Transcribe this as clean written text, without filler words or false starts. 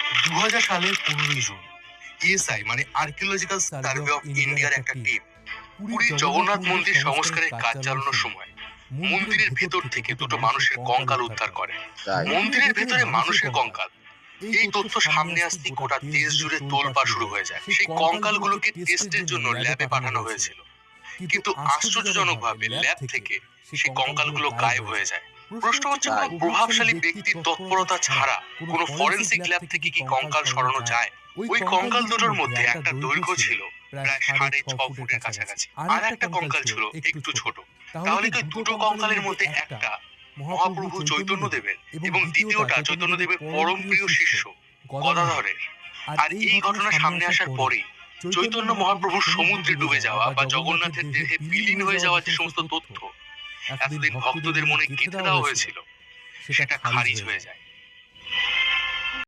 2000 সালের 15ই June ESI মানে archaeological survey of ইন্ডিয়ার একটা টিম পুরীর জগন্নাথ মন্দির সংস্কারের কাজ চালানোর সময় মন্দিরের ভেতর থেকে দুটো মানুষের কঙ্কাল উদ্ধার করে। তাই মন্দিরের ভেতরে মানুষের কঙ্কাল। এই তথ্য সামনে আসতেই গোটা দেশ জুড়ে তোলপাড় শুরু হয়ে যায়। সেই কঙ্কালগুলোকে টেস্টের জন্য ল্যাবে পাঠানো হয়েছিল, কিন্তু আশ্চর্যজনকভাবে ল্যাব থেকে সেই কঙ্কালগুলো গায়েব হয়ে যায়। প্রশ্ন হচ্ছে, কোনো প্রভাবশালী ব্যক্তির তৎপরতা ছাড়া কোনো ফরেনসিক ল্যাব থেকে কি কঙ্কাল সরানো যায়? ওই কঙ্কাল দুটোর মধ্যে একটা দৈর্ঘ্য ছিল প্রায় 6.5 ফুটের কাছাকাছি, আর একটা কঙ্কাল ছিল একটু ছোট। তাহলে কি দুটো কঙ্কালের মধ্যে একটা মহাপ্রভু চৈতন্যদেবের এবং দ্বিতীয়টা চৈতন্যদেবের পরম প্রিয় শিষ্য গদাধরের? আর এই ঘটনা সামনে আসার পরেই চৈতন্য মহাপ্রভুর সমুদ্রে ডুবে যাওয়া বা জগন্নাথের দেহে বিলীন হয়ে যাওয়ার যে সমস্ত তথ্য এতদিন ভক্তদের মনে গেঁথে দেওয়া হয়েছিল, সেটা খারিজ হয়ে যায়।